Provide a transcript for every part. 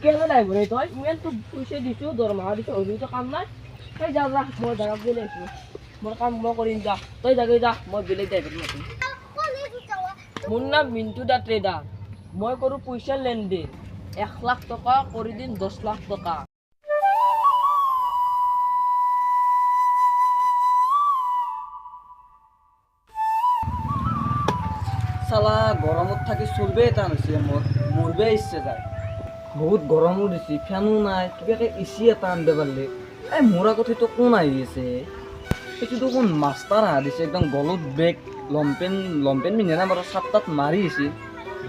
কেলে নাই বলে তই ইমান তো পয়সা দিছো দৰমহা দিছো হলিও তো কাম নাই তই যা যা মই জাগাত গেলে আছো মোৰ কাম মই কৰিম যা তই জাগে যা মই বেলেগ ড্ৰাইভাৰ মাতিম মোৰ নাম মিন্টু দা ট্ৰেডাৰ মই কৰো পইচা লেনদেন 1 লাখ টকা কৰি দিম 10 লাখ টকা সালা গৰমত থাকি চলবে টান হৈছে মোৰ মৰবে ইচ্ছা যায় বহুত গৰমো দিছি ফেনো নাই কিবাকে এচি এটা আনবে পাৰলে এই মোৰ আগত তো কোন আহি আছে এইটো কোন মাষ্টাৰ আহা দিছে একদম গলত বেগ লম্পেন পিন্ধে না বাৰু চাট তাত মাৰি আছে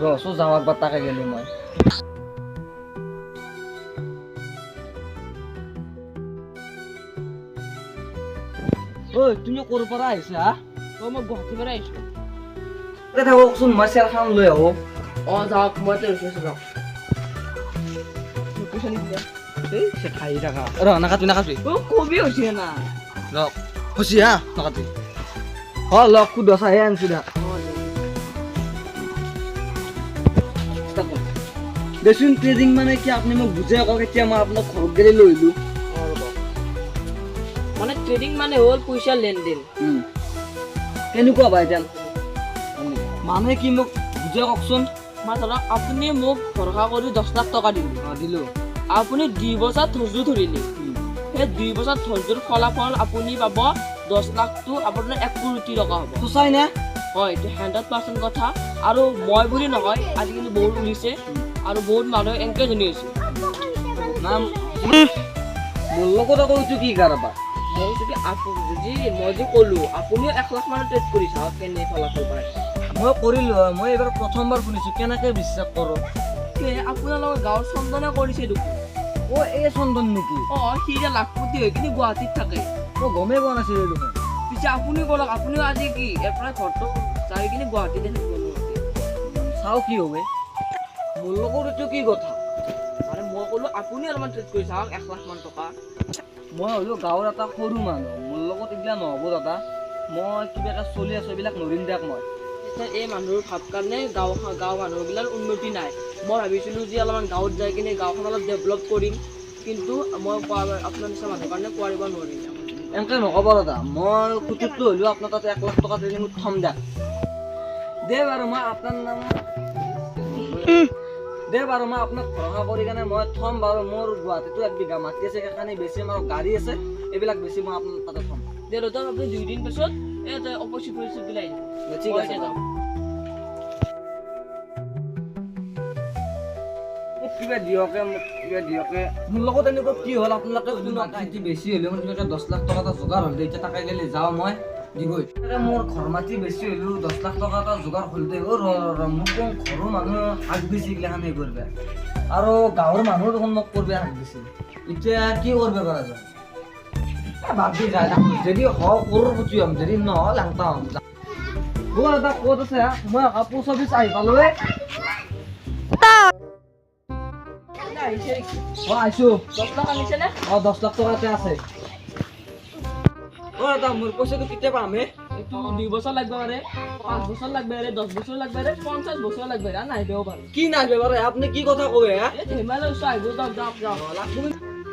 ৰচো যাওঁ একবাৰ তাকে গেলি মই ঐ তুমি ক'ৰ পৰা আহিছা তই মই গুৱাহাটীৰ পৰা আহিছো থাককচোন মই চেৰখান লৈ আহো যাওক মই তো ৰখিছো যাওক পইচা নিদিয়া সে খাই থাকা নাকাটি কবি হৈছে না লওক খুচি হা নাকাটি লওক খুদ চাহে আনছো দা দেচোন ট্ৰেডিং মানে কি আপুনি মোক বুজাই কওক এতিয়া মই আপোনাক ঘৰত গেলি লৈ আহিলো মানে ট্ৰেডিং মানে হ'ল পইচা লেনদেন কেনেকুৱা বা এতিয়া মানে কি মোক বুজাই কওকচোন ধৰক আপুনি মোক ভৰসা কৰি 10 লাখ টকা দিলো আপুনি 2 বছৰ ধৈৰ্য ধৰিলে সেই 2 বছৰ ধৈৰ্যৰ ফলাফল আপুনি পাব 10 লাখটো আপোনাৰ 1 কোটি টকা হ'ব সঁচাই নে হয় এইটো 100% কথা আৰু মই বুলি নহয় আজিকালি বহুত উলিছে আৰু বহুত মানুহ এনকেজ হৈ আছে নাম মোৰ লগত আকৌ এইটো কি কাৰবাৰ মই যদি মই যে ক'লো আপুনিও 1 লাখ মান ট্ৰেড কৰি চাওক কেনে ফলাফল পায় মই কৰিলো মই এইবাৰ প্ৰথমবাৰ শুনিছো কেনেকে বিশ্বাস কৰো আপোনালোকৰ গাঁৱৰ চন্দনে কৰিছে দেখোন এই চন্দন নেকি সি যে লাখপতি হৈ কিনে গুৱাহাটীত থাকে মই গমেই পোৱা নাছিলো দেখোন পিছে আপুনি ক'লক আপুনিও আজি কি ইয়াৰ পৰা ঘৰটো যাই কিনে গুৱাহাটীতে থাকিব চাও কি হবে মোৰ লগত এইটো কি কথা মানে মই ক'লো আপুনি অলপমান ট্ৰেড কৰি চাওক 1 লাখ মান টকা মই হ'লো গাঁৱৰ এটা সৰু মানুহ মোৰ লগত এইগিলা নহ'ব দাদা মই কিবা এটা চলি আছো এইবিলাক নৰিম দিয়ক মই এই মানুহৰ ভাব কাৰণে গাঁও মানুহবিলাক উন্নতি নাই মই ভাবিছিলোঁ যে অলপমান গাঁৱত যাই কিনে গাঁওখন অলপ ডেভেলপ কৰিম কিন্তু মই আপোনাৰ নিচিনা মানুহৰ কাৰণে কৰিব নোৱাৰিম এনেকৈ নক'ব দাদা মই সুযোগটো হ'লেও আপোনাৰ তাতে 1 লাখ টকা ট্ৰেডিঙত থম দিয়ক দে বাৰু মই আপোনাক ভৰসা কৰি কেনে মই থম বাৰু মোৰ গুৱাহাটীতো 1 বিঘা মাটি আছে সেইকাৰণে বেছি আমাৰ গাড়ী আছে এইবিলাক বেছি মই আপোনাৰ তাতে থম দে ৰ'দত আপুনি 2 দিন পিছত অপচিট বিলাই ঠিক আছে কিবা দিয়কে মোৰ লগত এনেকুৱা কি হ'ল আপোনালোকে বেছি হ'লেও মোৰ কিবা 10 লাখ টকা এটা যোগাৰ হ'ল এতিয়া তাকে গেলি যাওঁ মই দিগৈ মোৰ ঘৰ মাটি বেছি হ'লেও 10 লাখ টকা এটা যোগাৰ হ'ল দে মোক ঘৰৰ মানুহ হাক দিছে এইগিলাখান হেৰি কৰিবা আৰু গাঁৱৰ মানুহ দেখোন মোক কৰিব হাক দিছে এতিয়া কি কৰিব পৰা যায় ভাবি যায় যদি হওক কৰোৰপতি হ'ম যদি নহয় লাংটা হ'ম এটা ক'ত আছে মই কাপোৰ চবিচ আহি পালো আহিছো 10 লাখ আনিছে নে 10 লাখ টকাতে আছে দাদা মোৰ পইচাটো কেতিয়া পাম এইটো 2 বছৰ লাগব পাৰে 5 বছৰ লাগব পাৰে 10 বছৰ লাগব পাৰে 50 বছৰ লাগব পাৰে নাই দেও পাৰে কি নাহিব পাৰে আপুনি কি কথা কয় হিমালয় আহিব যাওক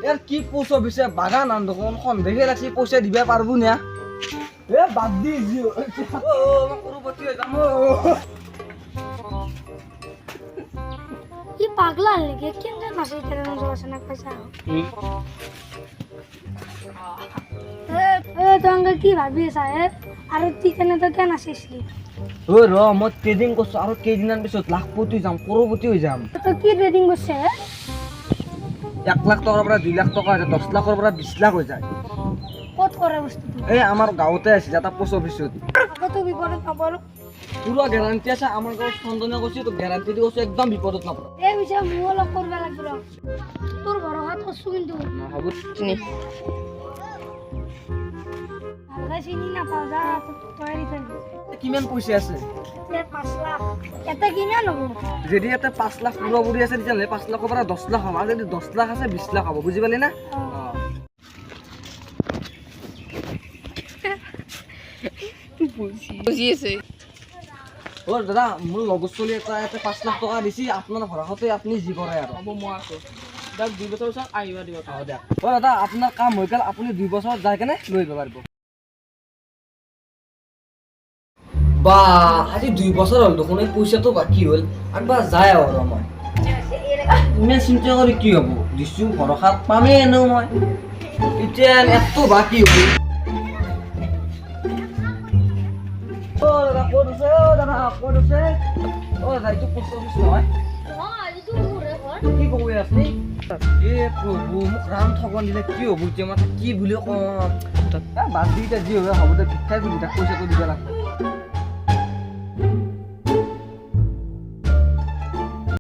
ইয়াৰ কি পইচা বিচে বাগান আন দেখোন সন্দেহে লাগছি পইচা দিবা পারবো না বাদ দি ये पागला लेके केंद्र नाचे तेरे नो जोसना पैसा तो अंकल की भाभी साहेब আৰু ती কেনে তো কেন আসিসলি মই ট্রেডিং করছো আর কেদিনার পিছত লাখপতি যাম করোপতি হই যাম তো কি ট্রেডিং করছে 1 লাখ টাকার পৰা 2 লাখ টাকা 10 লাখৰ পৰা 20 লাখ হৈ যায় কত কৰে বস্তু এই আমাৰ গাঁৱতে আছিল এটা পোস্ট অফিসত কত বিপদত নপড়ো পুৰো গ্যাৰান্টি আছে আমাৰ গাঁৱত সন্দনে কৈছি তো গ্যারান্টি দি কৈছো একদম বিপদত নপড়ো এই বিষয়ে মুও লগ করবা লাগব তোর বড় হাত হসু কিন্তু না হবু চিনি ভালকে চিনি না পাও যা তো তৈরি থাকি কিমান পইচা আছে 5 লাখ এটা কিমান হবো যদি এটা 5 লাখ পুরো বুড়ি আছে তেতিয়ালে 5 লাখৰ পৰা 10 লাখ হ'ব আৰু যদি 10 লাখ আছে 20 লাখ হ'ব বুজি পালি না বুঝি আছে অ দাদা মোৰ লগৰ চলি এটা 5 লাখ টকা দিছি আপোনাৰ ভৰসাতে আপুনি যি কৰে আৰু হ'ব মই আছোঁ তাক 2 বছৰ পিছত আহিবা দিব হ'ব দিয়ক অ দাদা আপোনাৰ কাম হৈ গ'ল আপুনি 2 বছৰত যাই কেনে লৈ আহিব পাৰিব বা আজি 2 বছৰ হ'ল দেখোন এই পইচাটো বাকী হ'ল আৰু বা যায় আৰু মই ইমান চিন্তা কৰি কি হ'ব দিছোঁ ভৰসাত পামেই এনেও মই এতিয়া এটো বাকী হ'ল অ দাদা ক'ত আছে অ দাদা এইটো পোষ্ট অফিচ নহয় কি কবি আপুনি এ প্ৰভু মোক ৰাম ঠগন দিলে কি হ'ব এতিয়া মই কি বুলি কওঁ বাদ দি এতিয়া যি হ'ব দে ভিক্ষাই বুলি তাক পইচাটো দিব লাগিব